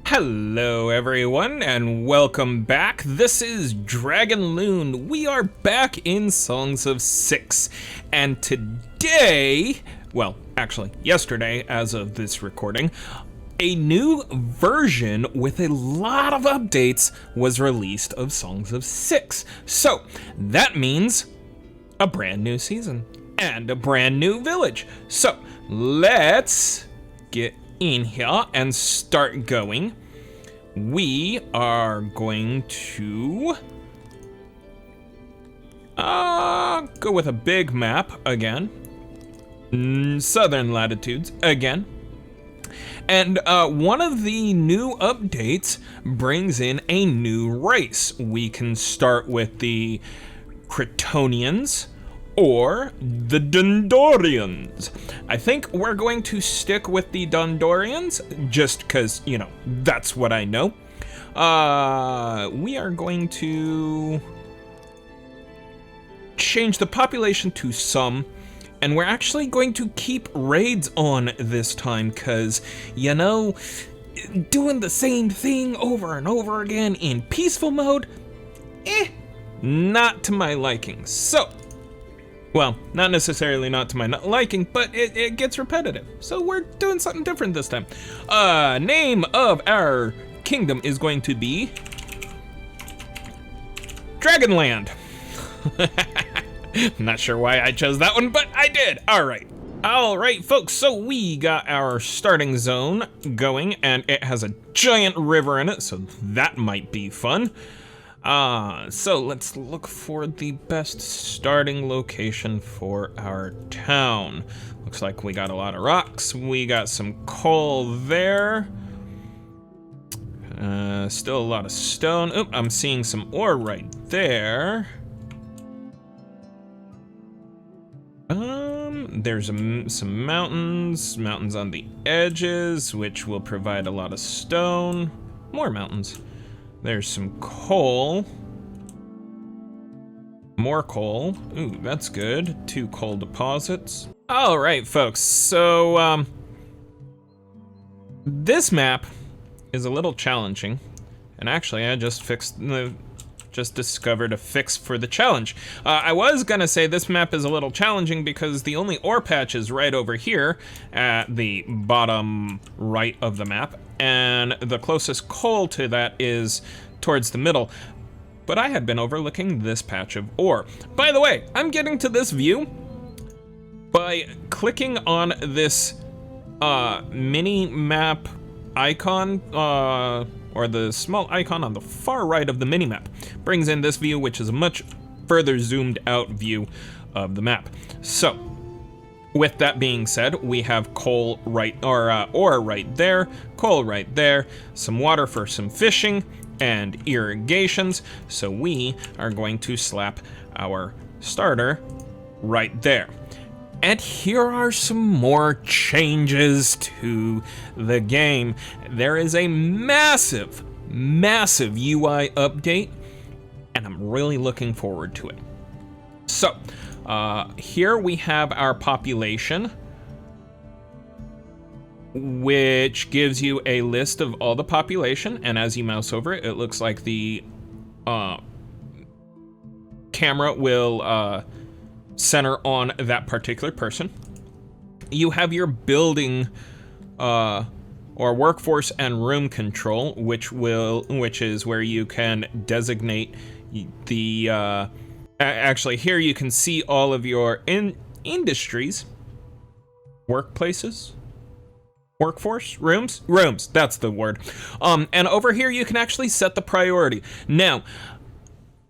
Hello everyone and welcome back. This is DragonLoon. We are back in Songs of Syx, and today, well, actually yesterday as of this recording, a new version with a lot of updates was released of Songs of Syx. So that means a brand new season and a brand new village. So let's get in here and start going. We are going to go with a big map again, southern latitudes again, and one of the new updates brings in a new race. We can start with the Kryptonians or the Dundorians. I think we're going to stick with the Dundorians just because, you know, that's what I know. We are going to change the population to some, and we're actually going to keep raids on this time because, you know, doing the same thing over and over again in peaceful mode, not to my liking. So, well, not necessarily not to my liking, but it gets repetitive. So we're doing something different this time. Name of our kingdom is going to be Dragonland. Not sure why I chose that one, but I did. All right, folks, so we got our starting zone going, and it has a giant river in it, so that might be fun. So let's look for the best starting location for our town. Looks like we got a lot of rocks. We got some coal there. Still a lot of stone. Oop, I'm seeing some ore right there. There's some mountains on the edges, which will provide a lot of stone. More mountains. There's some coal. More coal. Ooh, that's good. 2 coal deposits. All right, folks. So, this map is a little challenging. And actually, I just discovered a fix for the challenge. I was gonna say this map is a little challenging because the only ore patch is right over here at the bottom right of the map, and the closest coal to that is towards the middle. But I had been overlooking this patch of ore. By the way, I'm getting to this view by clicking on this mini map icon, or the small icon on the far right of the minimap. Brings in this view, which is a much further zoomed out view of the map. So, with that being said, we have coal right, or ore right there, coal right there, some water for some fishing and irrigations. So we are going to slap our starter right there. And here are some more changes to the game. There is a massive UI update, and I'm really looking forward to it. So, here we have our population, which gives you a list of all the population, and as you mouse over it, it looks like the camera will center on that particular person. You have your building or workforce and room control, which is where you can designate the actually here you can see all of your industries, workplaces, workforce, rooms, that's the word. And over here you can actually set the priority. Now,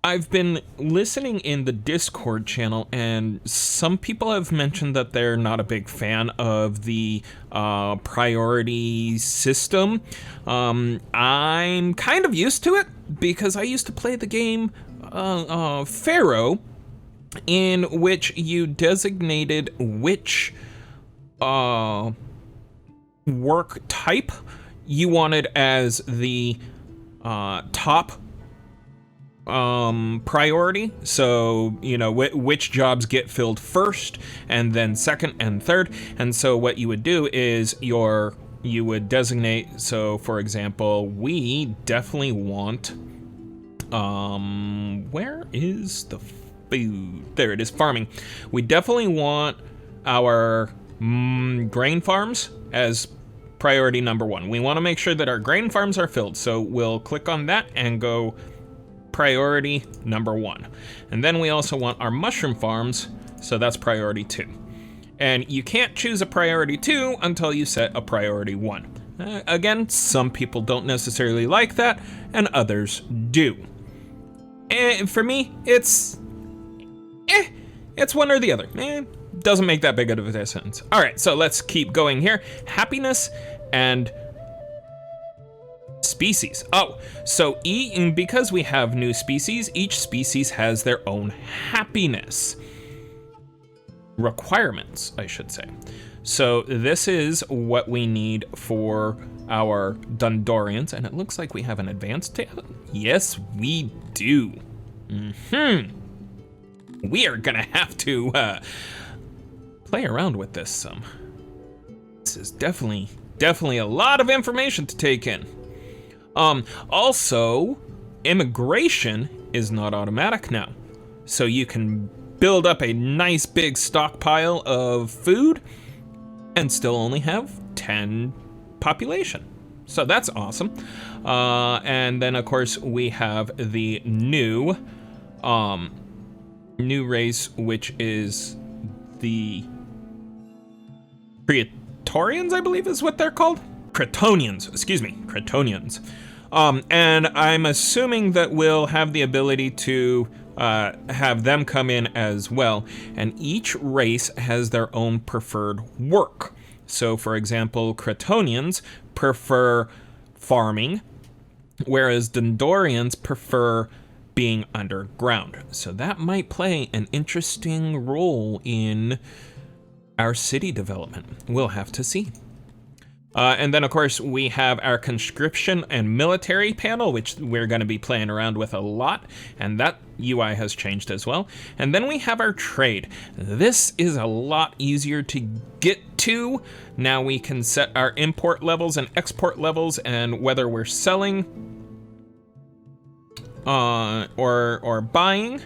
I've been listening in the Discord channel, and some people have mentioned that they're not a big fan of the priority system. I'm kind of used to it because I used to play the game Pharaoh, in which you designated which work type you wanted as the top priority. So, you know, which jobs get filled first and then second and third. And so what you would do is your you would designate. So for example, we definitely want, where is the food? There it is, farming. We definitely want our grain farms as priority number 1. We want to make sure that our grain farms are filled. So we'll click on that and go priority number 1. And then we also want our mushroom farms. So that's priority 2. And you can't choose a priority 2 until you set a priority 1. Again, some people don't necessarily like that, and others do. And for me, it's one or the other. Doesn't make that big of a difference. All right, so let's keep going here. Happiness and species. Oh, so because we have new species, each species has their own happiness requirements, I should say. So this is what we need for our Dundorians, and it looks like we have an advanced talent. Yes, we do. We are gonna have to play around with this some. This is definitely a lot of information to take in. Also, immigration is not automatic now, so you can build up a nice big stockpile of food and still only have 10 population. So that's awesome. And then of course we have the new race, which is the Praetorians, I believe is what they're called. Cretonians, excuse me, Cretonians. And I'm assuming that we'll have the ability to have them come in as well. And each race has their own preferred work. So for example, Cretonians prefer farming, whereas Dundorians prefer being underground. So that might play an interesting role in our city development. We'll have to see. And then of course we have our conscription and military panel, which we're going to be playing around with a lot, and that UI has changed as well. And then we have our trade. This is a lot easier to get to. Now we can set our import levels and export levels and whether we're selling or buying.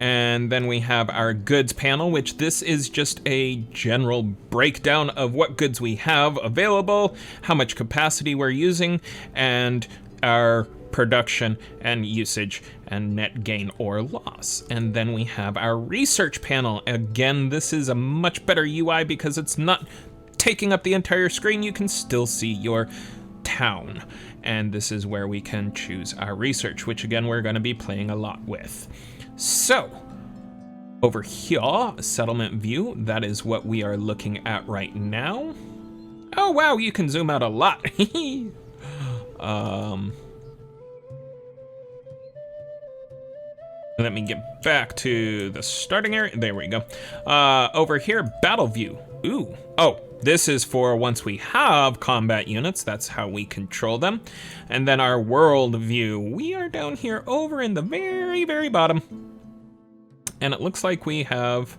And then we have our goods panel, which this is just a general breakdown of what goods we have available, how much capacity we're using, and our production and usage and net gain or loss. And then we have our research panel. Again, this is a much better UI because it's not taking up the entire screen. You can still see your town. And this is where we can choose our research, which again, we're going to be playing a lot with. So, over here, settlement view, that is what we are looking at right now. Oh wow, you can zoom out a lot. Let me get back to the starting area. There we go. Over here, battle view. Ooh, oh, this is for once we have combat units, that's how we control them. And then our world view, we are down here over in the very, very bottom. And it looks like we have,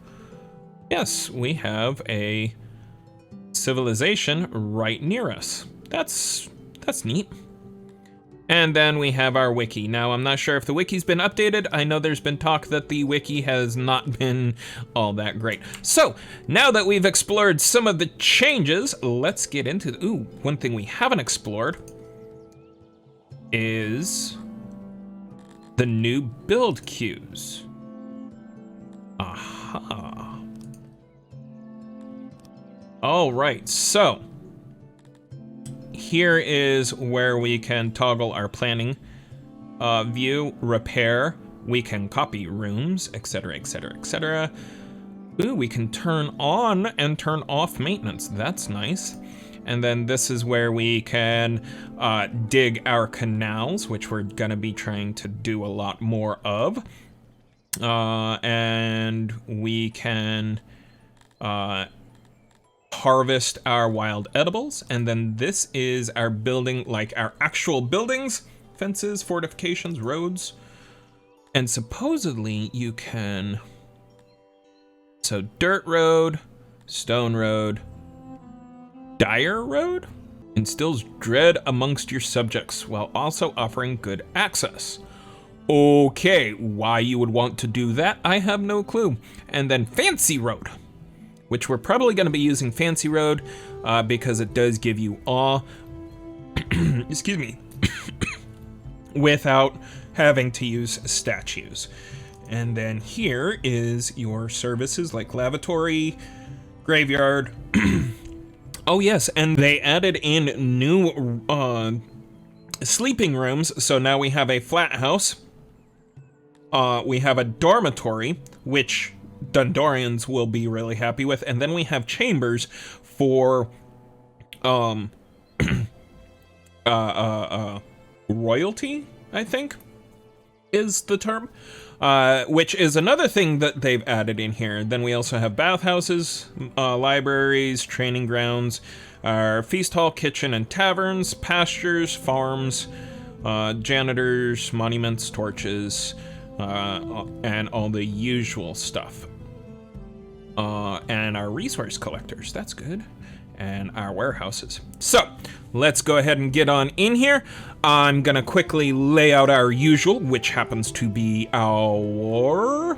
yes, we have a civilization right near us. That's neat. And then we have our wiki. Now, I'm not sure if the wiki's been updated. I know there's been talk that the wiki has not been all that great. So, now that we've explored some of the changes, let's get into, ooh, one thing we haven't explored is the new build queues. Aha. All right, so here is where we can toggle our planning view, repair. We can copy rooms, etc., etc., etc. Ooh, we can turn on and turn off maintenance. That's nice. And then this is where we can dig our canals, which we're gonna be trying to do a lot more of. And we can harvest our wild edibles. And then this is our building, like our actual buildings, fences, fortifications, roads. And supposedly you can, so dirt road, stone road, dire road, Instills dread amongst your subjects while also offering good access. Okay, why you would want to do that, I have no clue. And then Fancy Road, which we're probably going to be using Fancy Road because it does give you awe. Excuse me. Without having to use statues. And then here is your services like lavatory, graveyard. Oh yes, and they added in new sleeping rooms, so now we have a flat house. We have a dormitory, which Dundorians will be really happy with, and then we have chambers for royalty, I think is the term, which is another thing that they've added in here. Then we also have bathhouses, libraries, training grounds, our feast hall, kitchen and taverns, pastures, farms, janitors, monuments, torches, and all the usual stuff. And our resource collectors, that's good. And our warehouses. So let's go ahead and get on in here. I'm gonna quickly lay out our usual, which happens to be our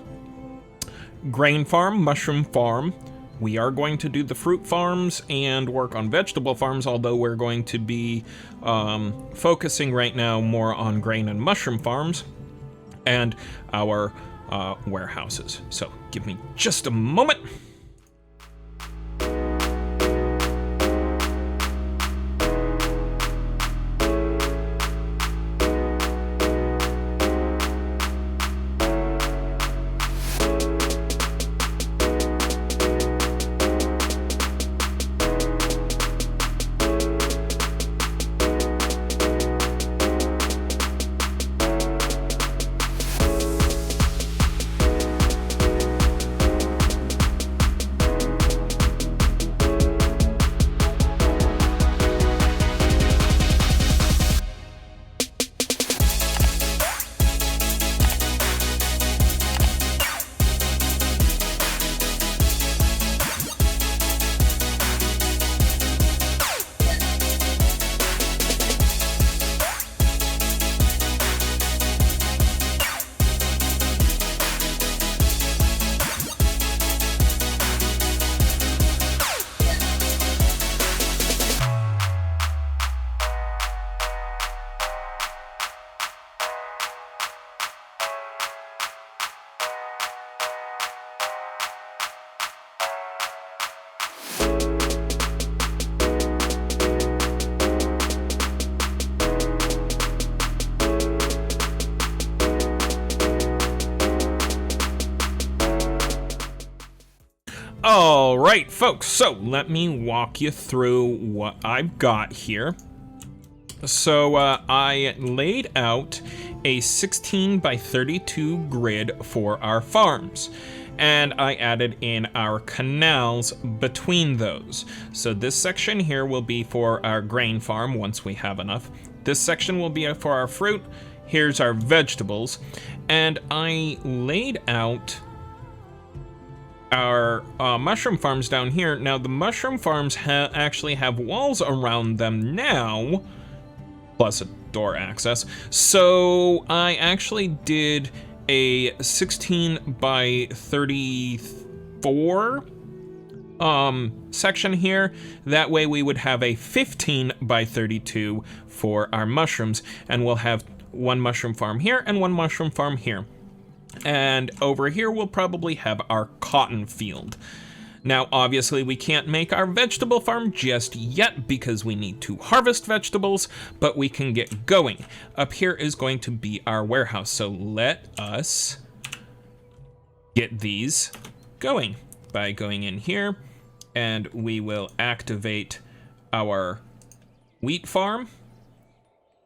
grain farm, mushroom farm. We are going to do the fruit farms and work on vegetable farms, although we're going to be focusing right now more on grain and mushroom farms and our warehouses. So give me just a moment. All right, folks, so let me walk you through what I've got here. So I laid out a 16 by 32 grid for our farms, and I added in our canals between those. So this section here will be for our grain farm once we have enough. This section will be for our fruit. Here's our vegetables, and I laid out our mushroom farms down here. Now the mushroom farms actually have walls around them now, plus a door access. So I actually did a 16 by 34 section here. That way we would have a 15 by 32 for our mushrooms, and we'll have one mushroom farm here and one mushroom farm here. And over here we'll probably have our cotton field. Now obviously we can't make our vegetable farm just yet because we need to harvest vegetables, but we can get going. Up here is going to be our warehouse, so let us get these going by going in here, and we will activate our wheat farm,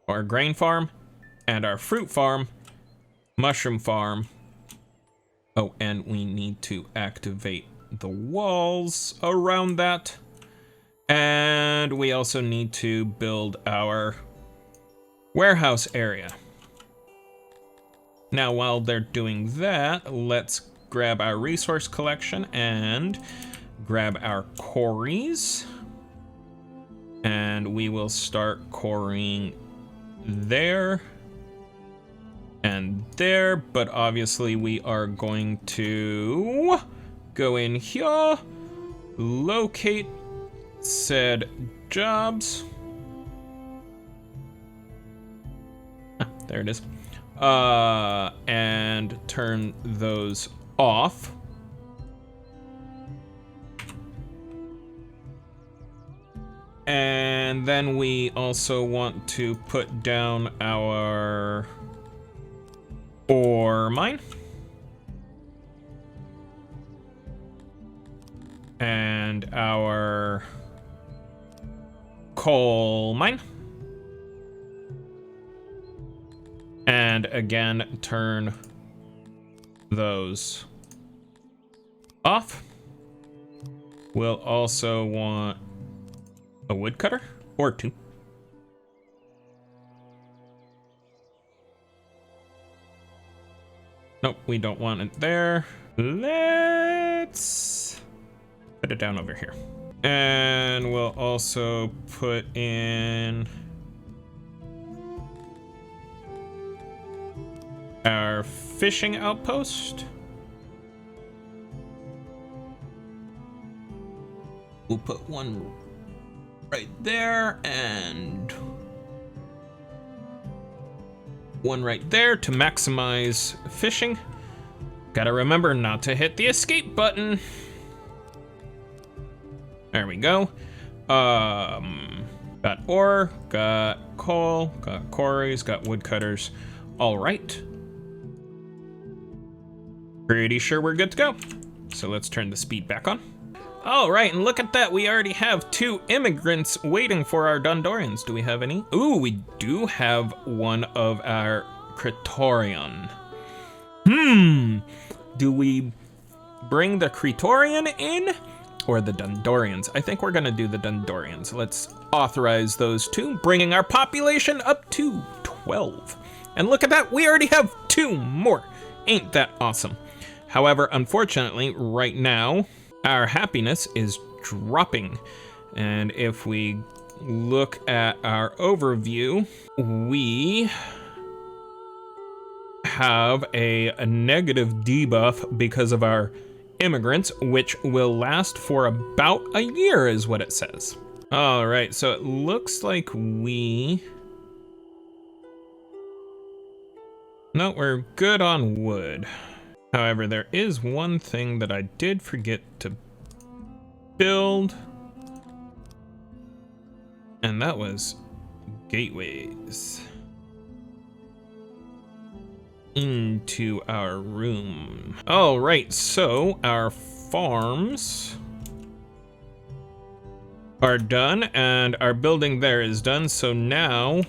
our grain farm, and our fruit farm, mushroom farm. Oh, and we need to activate the walls around that. And we also need to build our warehouse area. Now, while they're doing that, let's grab our resource collection and grab our quarries. And we will start quarrying there and there, but obviously we are going to go in here, locate said jobs. There it is. And turn those off. And then we also want to put down our ore mine. And our coal mine. And again, turn those off. We'll also want a woodcutter or two. Nope, we don't want it there. Let's put it down over here. And we'll also put in our fishing outpost. We'll put one right there and one right there to maximize fishing. Gotta remember not to hit the escape button. There we go. Got ore, got coal, got quarries, got woodcutters. All right. Pretty sure we're good to go. So let's turn the speed back on. All right, and look at that. We already have 2 immigrants waiting for our Dondorians. Do we have any? Ooh, we do have one of our Kritorian. Do we bring the Kritorian in or the Dondorians? I think we're gonna do the Dondorians. Let's authorize those 2, bringing our population up to 12. And look at that, we already have 2 more. Ain't that awesome? However, unfortunately, right now, our happiness is dropping. And if we look at our overview, we have a negative debuff because of our immigrants, which will last for about a year is what it says. All right, so it looks like we... No, we're good on wood. However, there is one thing that I did forget to build, and that was gateways into our room. All right, so our farms are done, and our building there is done, so now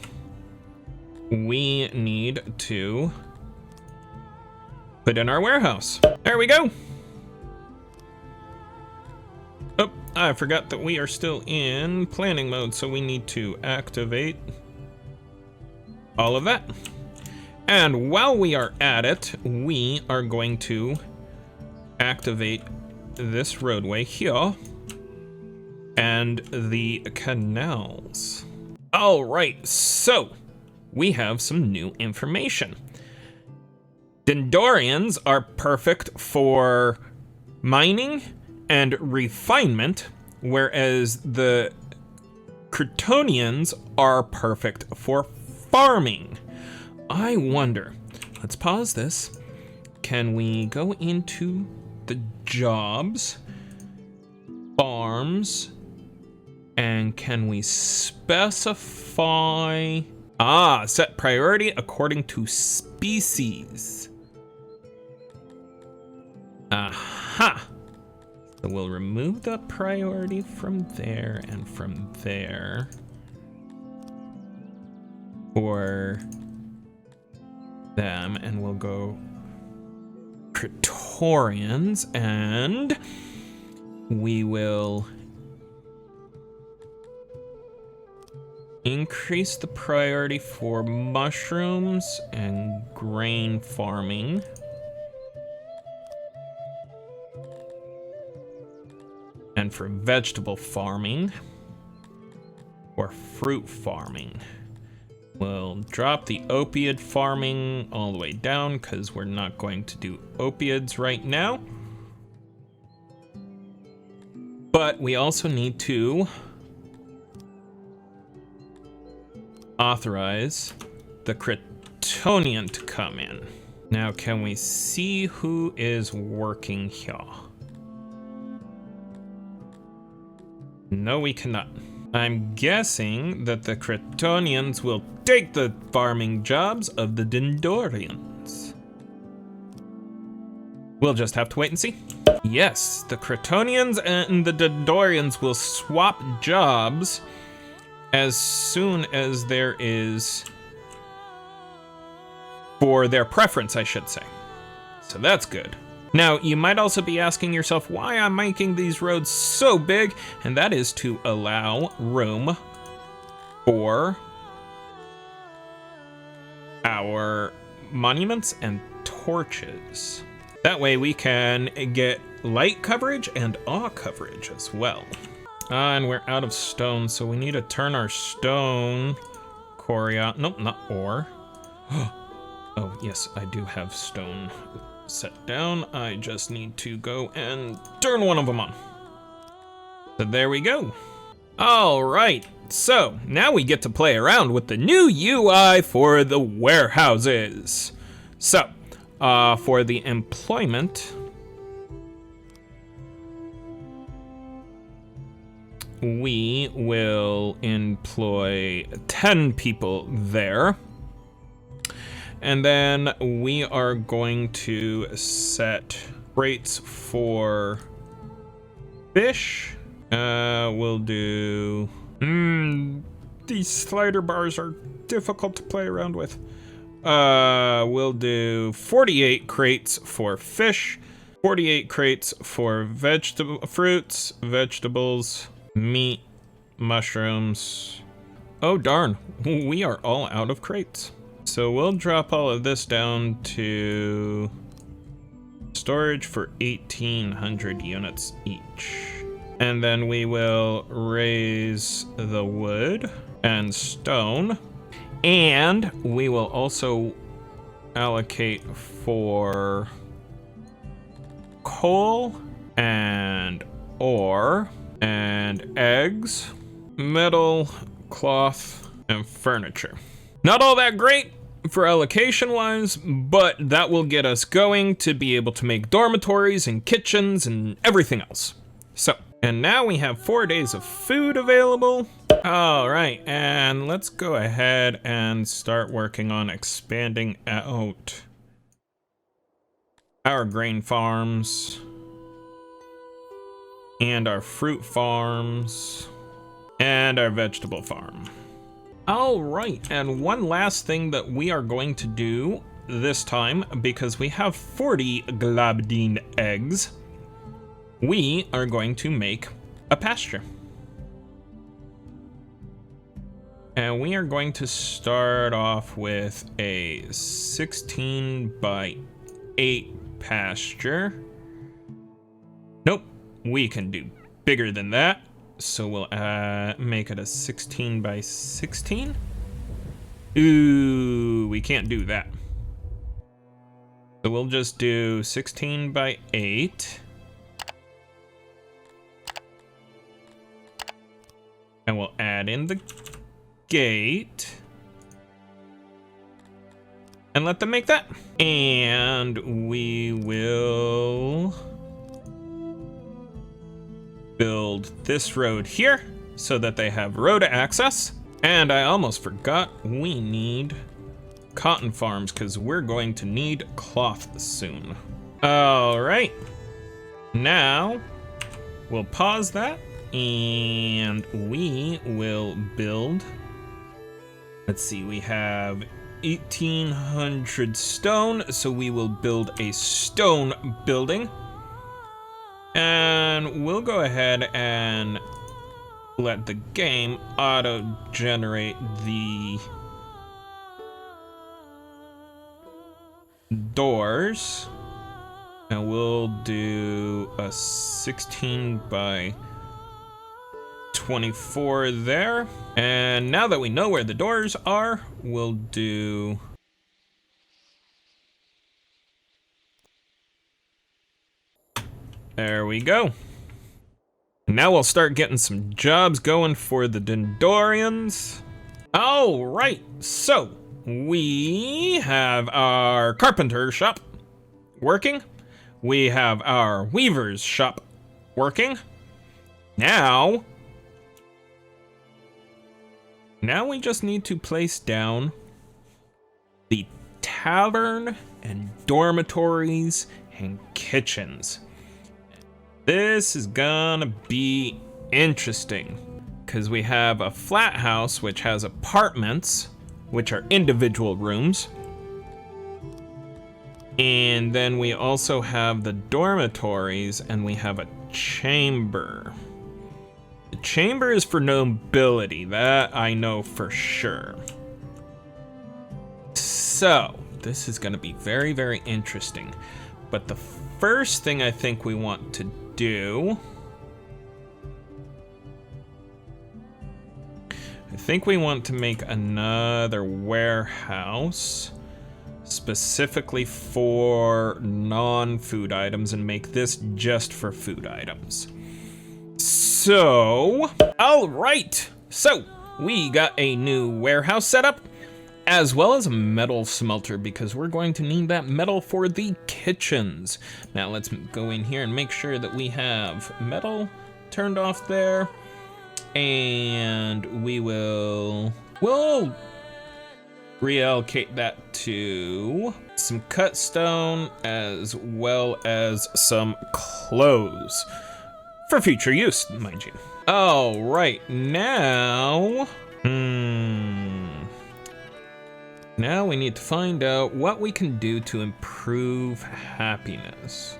we need to put in our warehouse. There we go. Oh, I forgot that we are still in planning mode, so we need to activate all of that. And while we are at it, we are going to activate this roadway here and the canals. All right, so we have some new information. Dondorians are perfect for mining and refinement, whereas the Kryptonians are perfect for farming. I wonder, let's pause this. Can we go into the jobs, farms, and can we specify, set priority according to species. Aha. So we'll remove the priority from there and from there for them, and we'll go Praetorians, and we will increase the priority for mushrooms and grain farming. And for vegetable farming. or fruit farming. We'll drop the opiate farming all the way down because we're not going to do opiates right now. But we also need to authorize the Kryptonian to come in. Now, can we see who is working here? No, we cannot. I'm guessing that the Kryptonians will take the farming jobs of the Dendorians. We'll just have to wait and see. Yes, the Kryptonians and the Dendorians will swap jobs as soon as there is, for their preference, I should say. So that's good. Now, you might also be asking yourself why I'm making these roads so big, and that is to allow room for our monuments and torches. That way we can get light coverage and awe coverage as well. And we're out of stone, so we need to turn our stone quarry out. Nope, not ore. Oh, yes, I do have stone set down. I just need to go and turn one of them on. So there we go. All right, so now we get to play around with the new UI for the warehouses. So, for the employment, we will employ 10 people there. And then we are going to set rates for fish. We'll do... these slider bars are difficult to play around with. We'll do 48 crates for fish, 48 crates for fruits, vegetables, meat, mushrooms. Oh darn, we are all out of crates. So we'll drop all of this down to storage for 1,800 units each. And then we will raise the wood and stone. And we will also allocate for coal and ore and eggs, metal, cloth, and furniture. Not all that great for allocation wise, but that will get us going to be able to make dormitories and kitchens and everything else. So, and now we have 4 days of food available. All right, and let's go ahead and start working on expanding out our grain farms and our fruit farms and our vegetable farm. All right, and one last thing that we are going to do this time, because we have 40 glabdine eggs, we are going to make a pasture. And we are going to start off with a 16 by 8 pasture. Nope, we can do bigger than that. So we'll make it a 16 by 16. Ooh, we can't do that. So we'll just do 16 by 8. And we'll add in the gate. And let them make that. And we will build this road here so that they have road access. And I almost forgot, we need cotton farms because we're going to need cloth soon. All right, now we'll pause that and we will build. Let's see, we have 1,800 stone, so we will build a stone building. And we'll go ahead and let the game auto-generate the doors. And we'll do a 16 by 24 there. And now that we know where the doors are, we'll do... There we go. Now we'll start getting some jobs going for the Dendorians. All right, so we have our carpenter shop working. We have our weaver's shop working. Now we just need to place down the tavern and dormitories and kitchens. This is gonna be interesting because we have a flat house which has apartments, which are individual rooms. And then we also have the dormitories and we have a chamber. The chamber is for nobility, that I know for sure. So, this is gonna be very, very interesting. But the first thing I think we want to do, I think we want to make another warehouse specifically for non-food items and make this just for food items. So, all right. So, we got a new warehouse set up as well as a metal smelter because we're going to need that metal for the kitchens. Now let's go in here and make sure that we have metal turned off there. And we'll reallocate that to some cut stone as well as some clothes for future use, mind you. All right, now, now we need to find out what we can do to improve happiness.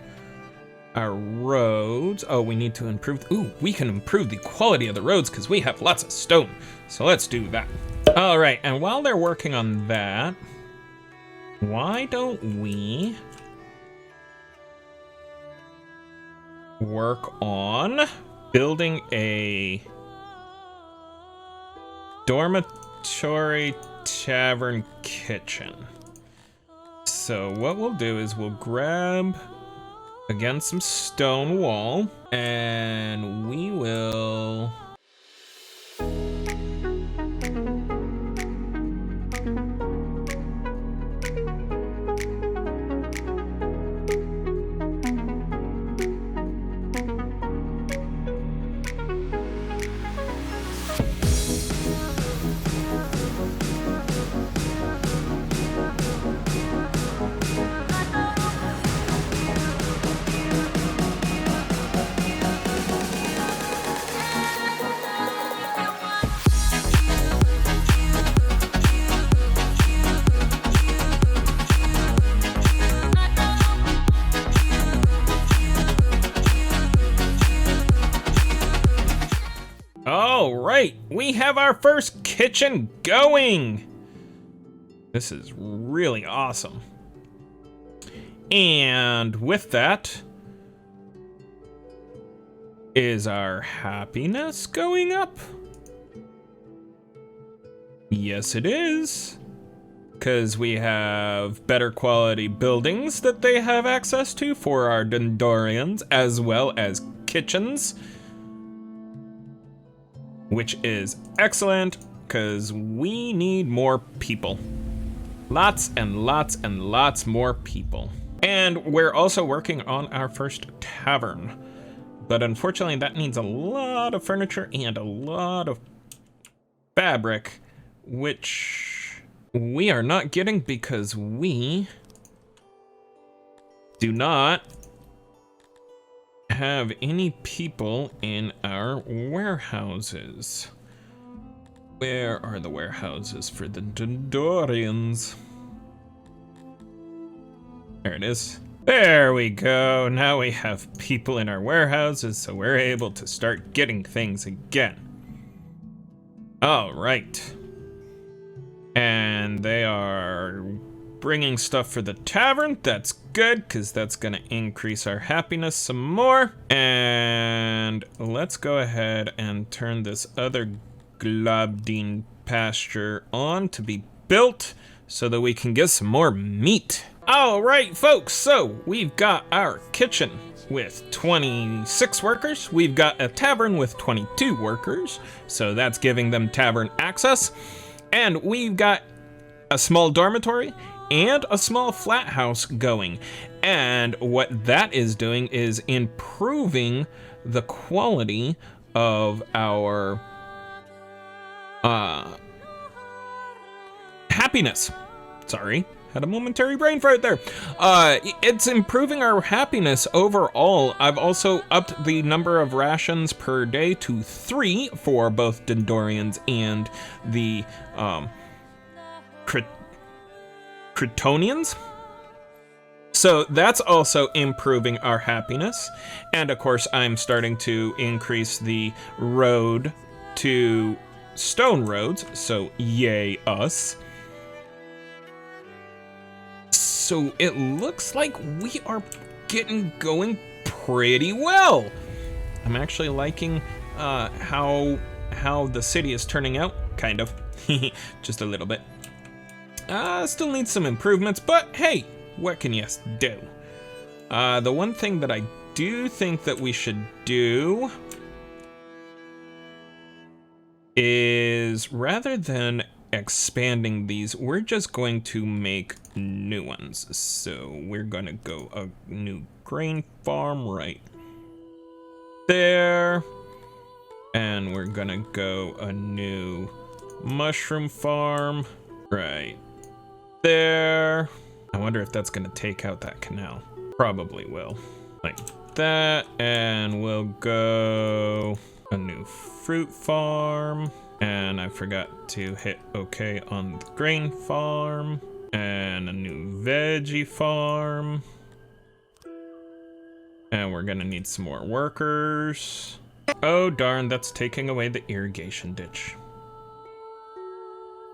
Our roads, oh, we need to improve, we can improve the quality of the roads because we have lots of stone. So let's do that. All right, and while they're working on that, why don't we work on building a dormitory tavern kitchen? So what we'll do is we'll grab, again, some stone wall, and we will... All right, we have our first kitchen going. This is really awesome. And with that, is our happiness going up? Yes, it is. Because we have better quality buildings that they have access to for our Dendorians, as well as kitchens. Which is excellent, because we need more people. Lots and lots and lots more people. And we're also working on our first tavern. But unfortunately, that needs a lot of furniture and a lot of fabric, which we are not getting because we do not have any people in our warehouses. Where are the warehouses for the Dendorians? There it is. There we go. Now we have people in our warehouses, so we're able to start getting things again. All right. And they are bringing stuff for the tavern. That's good, because that's going to increase our happiness some more. And let's go ahead and turn this other Globdine pasture on to be built so that we can get some more meat. All right, folks, so we've got our kitchen with 26 workers. We've got a tavern with 22 workers, so that's giving them tavern access. And we've got a small dormitory and a small flat house going. And what that is doing is improving the quality of our happiness. Sorry, had a momentary brain fart there. It's improving our happiness overall. I've also upped the number of rations per day to 3 for both Dendorians and the Cretonians. So that's also improving our happiness. And of course, I'm starting to increase the road to stone roads, so yay us. So it looks like we are getting going pretty well. I'm actually liking how the city is turning out, kind of. Just a little bit. Still needs some improvements, but hey, what can you do? The one thing that I do think that we should do is, rather than expanding these, we're just going to make new ones. So we're gonna go a new grain farm right there, and we're gonna go a new mushroom farm right there. I wonder if that's gonna take out that canal. Probably will. Like that, and we'll go a new fruit farm. And I forgot to hit OK on the grain farm. And a new veggie farm. And we're gonna need some more workers. Oh darn, that's taking away the irrigation ditch.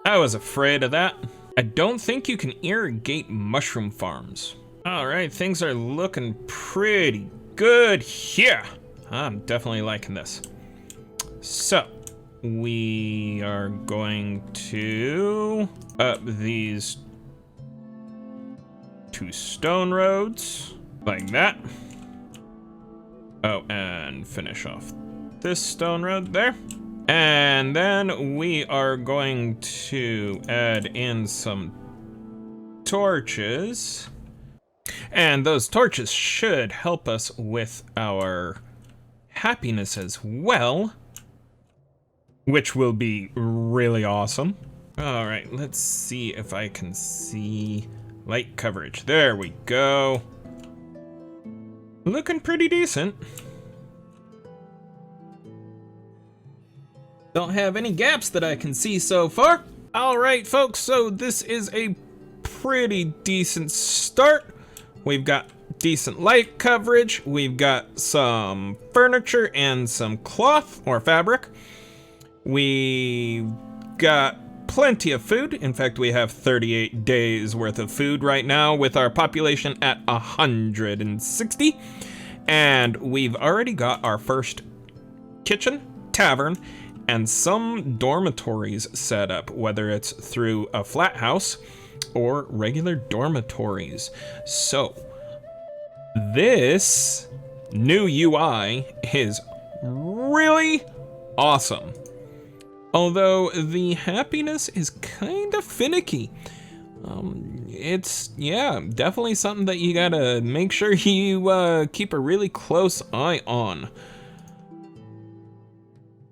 I was afraid of that. I don't think you can irrigate mushroom farms. All right, things are looking pretty good here. I'm definitely liking this. So we are going to up these 2 stone roads like that. Oh, and finish off this stone road there. And then we are going to add in some torches. And those torches should help us with our happiness as well, which will be really awesome. All right, let's see if I can see light coverage. There we go. Looking pretty decent. Don't have any gaps that I can see so far. All right, folks, so this is a pretty decent start. We've got decent light coverage. We've got some furniture and some cloth or fabric. We've got plenty of food. In fact, we have 38 days worth of food right now with our population at 160. And we've already got our first kitchen, tavern, and some dormitories set up, whether it's through a flat house or regular dormitories. So this new UI is really awesome. Although the happiness is kind of finicky. It's, yeah, definitely something that you gotta make sure you keep a really close eye on.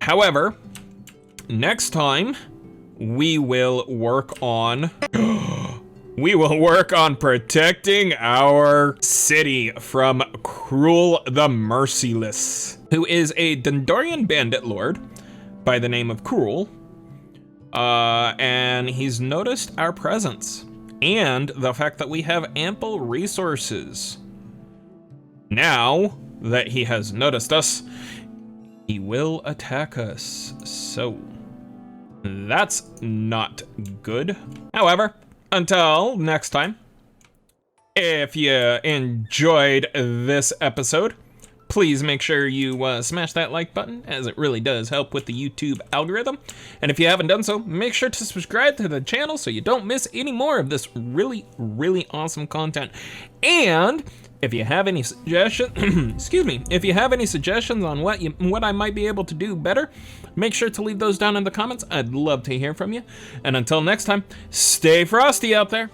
However, next time we will work on protecting our city from Cruel the Merciless, who is a Dendorian bandit lord by the name of Cruel. And he's noticed our presence and the fact that we have ample resources. Now that he has noticed us, he will attack us. So that's not good. However, until next time, if you enjoyed this episode, please make sure you smash that like button, as it really does help with the YouTube algorithm. And if you haven't done so, make sure to subscribe to the channel so you don't miss any more of this really, really awesome content. And if you have any suggestions, excuse me, if you have any suggestions on what I might be able to do better, make sure to leave those down in the comments. I'd love to hear from you. And until next time, stay frosty out there.